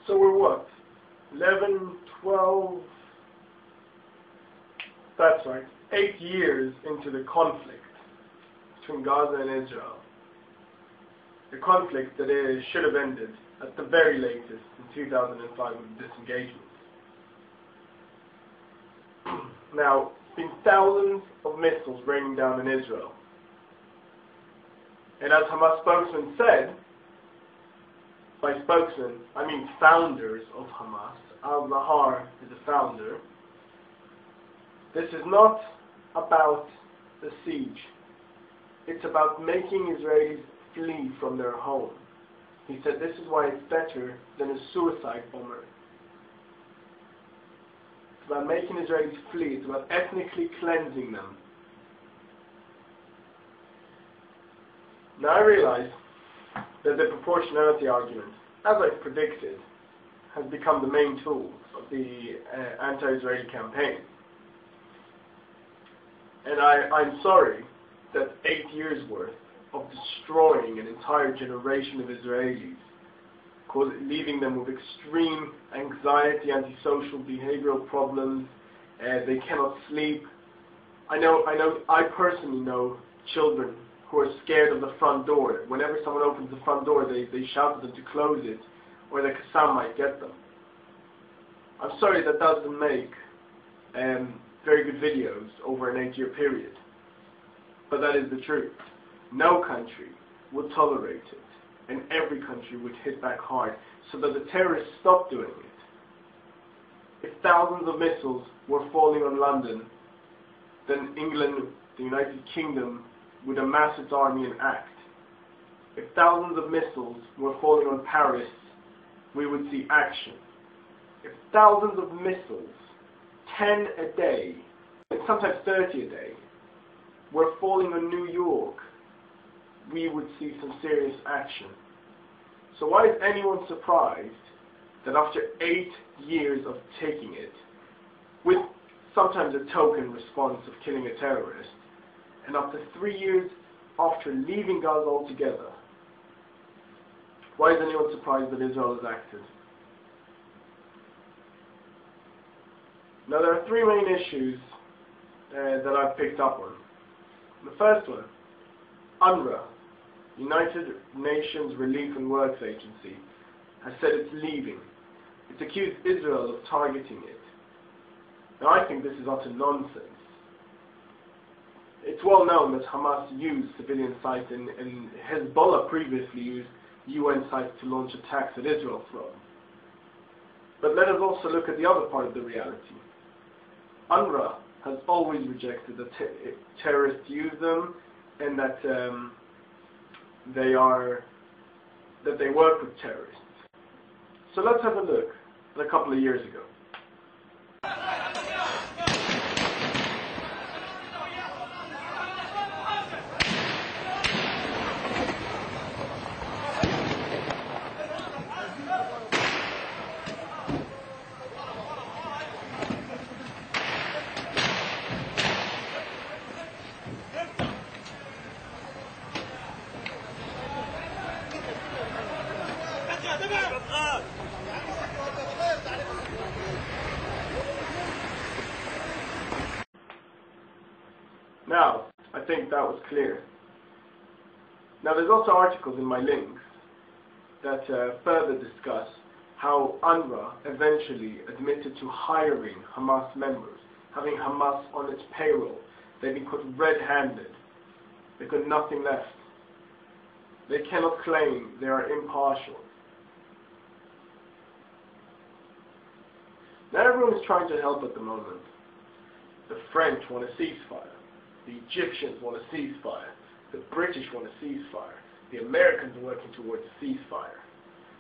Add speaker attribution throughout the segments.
Speaker 1: So we're what? 11, 12, that's right, 8 years into the conflict between Gaza and Israel. The conflict that should have ended at the very latest in 2005 with disengagement. Now, been thousands of missiles raining down in Israel. And as Hamas spokesman said, by spokesman, I mean founders of Hamas, Zahar is a founder, this is not about the siege. It's about making Israelis flee from their home. He said this is why it's better than a suicide bomber. It's about making Israelis flee. It's about ethnically cleansing them. Now I realize that the proportionality argument, as I predicted, has become the main tool of the anti-Israeli campaign. And I'm sorry that 8 years worth of destroying an entire generation of Israelis, leaving them with extreme anxiety, antisocial behavioral problems, they cannot sleep. I personally know children who are scared of the front door. Whenever someone opens the front door, they shout at them to close it, or the Qassam might get them. I'm sorry that doesn't make very good videos over an 8-year period, but that is the truth. No country would tolerate it, and every country would hit back hard so that the terrorists stop doing it. If thousands of missiles were falling on London, then England, the United Kingdom, would amass its army and act. If thousands of missiles were falling on Paris, we would see action. If thousands of missiles, 10 a day, and sometimes 30 a day, were falling on New York, we would see some serious action. So why is anyone surprised that after 8 years of taking it, with sometimes a token response of killing a terrorist, and after 3 years after leaving Gaza altogether, why is anyone surprised that Israel has acted? Now there are 3 main issues that I've picked up on. The first one, UNRWA, United Nations Relief and Works Agency, has said it's leaving. It's accused Israel of targeting it. Now I think this is utter nonsense. It's well known that Hamas used civilian sites and Hezbollah previously used UN sites to launch attacks at Israel from. But let us also look at the other part of the reality. UNRWA has always rejected that terrorists use them and that they work with terrorists. So let's have a look at a couple of years ago. Now, I think that was clear. Now, there's also articles in my links that further discuss how UNRWA eventually admitted to hiring Hamas members, having Hamas on its payroll. They've been caught red-handed. They've got nothing left. They cannot claim they are impartial. Now everyone is trying to help at the moment. The French want a ceasefire. The Egyptians want a ceasefire. The British want a ceasefire. The Americans are working towards a ceasefire.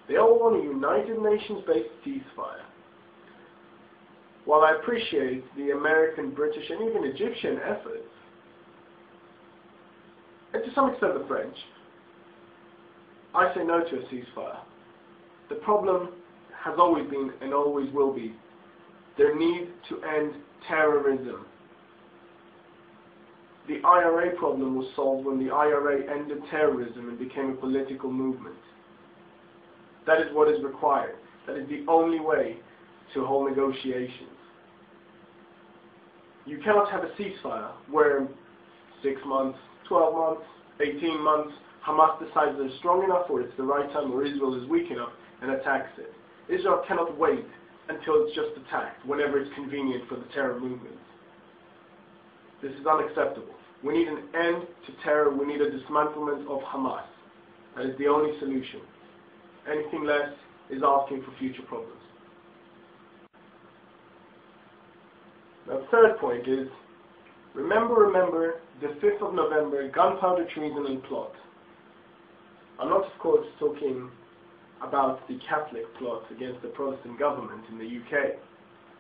Speaker 1: They all want a United Nations-based ceasefire. While I appreciate the American, British, and even Egyptian efforts, and to some extent the French, I say no to a ceasefire. The problem has always been and always will be their need to end terrorism. The IRA problem was solved when the IRA ended terrorism and became a political movement. That is what is required. That is the only way to hold negotiations. You cannot have a ceasefire where 6 months, 12 months, 18 months, Hamas decides they're strong enough or it's the right time or Israel is weak enough and attacks it. Israel cannot wait until it's just attacked whenever it's convenient for the terror movement. This is unacceptable. We need an end to terror. We need a dismantlement of Hamas. That is the only solution. Anything less is asking for future problems. Now, the third point is, remember the 5th of November, gunpowder, treason and plot. I'm not, of course, talking about the Catholic plot against the Protestant government in the UK.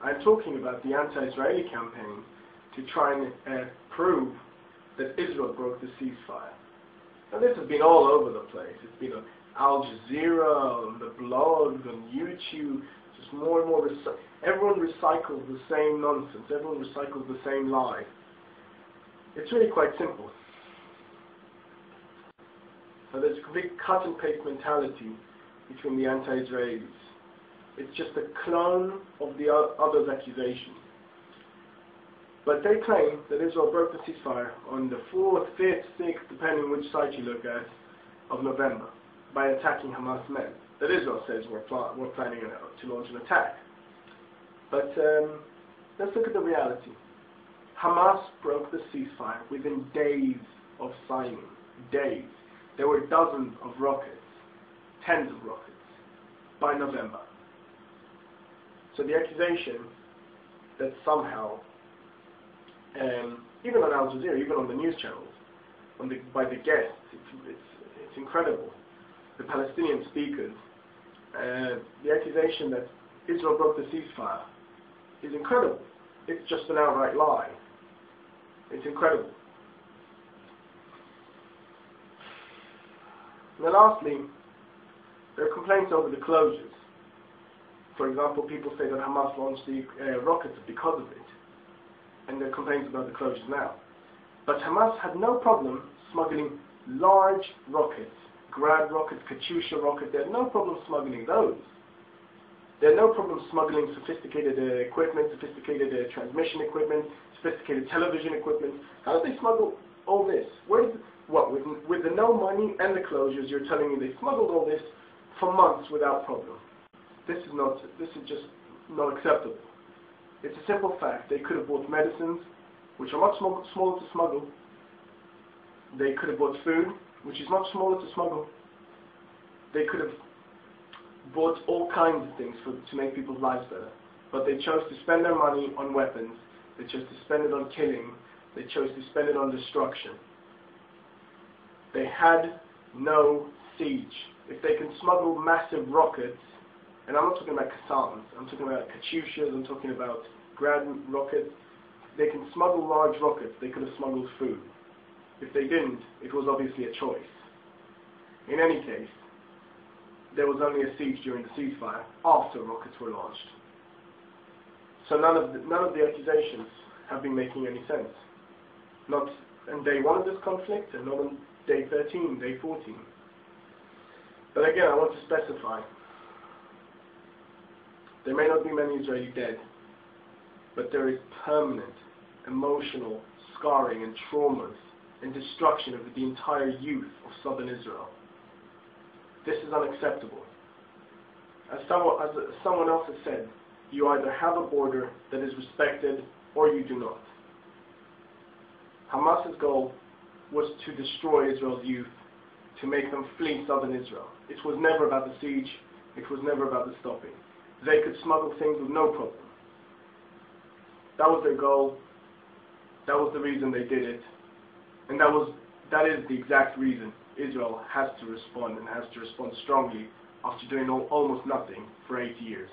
Speaker 1: I'm talking about the anti-Israeli campaign to try and prove that Israel broke the ceasefire. Now, this has been all over the place. It's been on Al Jazeera, on the blogs, on YouTube, just more and more. Everyone recycles the same nonsense. Everyone recycles the same lie. It's really quite simple. So there's a big cut and paste mentality between the anti-Israelis. It's just a clone of the other's accusation. But they claim that Israel broke the ceasefire on the 4th, 5th, 6th, depending which site you look at, of November, by attacking Hamas men. That Israel says we're planning to launch an attack. But let's look at the reality. Hamas broke the ceasefire within days of signing. Days. There were dozens of rockets, tens of rockets, by November. So the accusation that somehow, even on Al Jazeera, even on the news channels, by the guests, it's incredible. The Palestinian speakers, the accusation that Israel broke the ceasefire is incredible. It's just an outright lie. It's incredible. Now lastly, there are complaints over the closures. For example, people say that Hamas launched the rockets because of it. And there are complaints about the closures now. But Hamas had no problem smuggling large rockets, Grad rockets, Katyusha rockets. They had no problem smuggling those. They had no problem smuggling sophisticated equipment, sophisticated transmission equipment, sophisticated television equipment. How did they smuggle all this? With the no money and the closures, you're telling me they smuggled all this for months without problem. This is just not acceptable. It's a simple fact. They could have bought medicines, which are much smaller to smuggle. They could have bought food, which is much smaller to smuggle. They could have bought all kinds of things to make people's lives better. But they chose to spend their money on weapons. They chose to spend it on killing. They chose to spend it on destruction. They had no siege. If they can smuggle massive rockets, and I'm not talking about Qassams, I'm talking about Katyushas, I'm talking about Grad rockets, they can smuggle large rockets, they could have smuggled food. If they didn't, it was obviously a choice. In any case, there was only a siege during the ceasefire after rockets were launched. So none of the accusations have been making any sense. Not on day 1 of this conflict, and not on day 13, day 14. But again, I want to specify, there may not be many Israeli dead, but there is permanent emotional scarring and traumas and destruction of the entire youth of southern Israel. This is unacceptable. As someone else has said, you either have a border that is respected or you do not. Hamas's goal was to destroy Israel's youth, to make them flee southern Israel. It was never about the siege. It was never about the stopping. They could smuggle things with no problem. That was their goal. That was the reason they did it. And that is the exact reason Israel has to respond, and has to respond strongly after doing almost nothing for 8 years.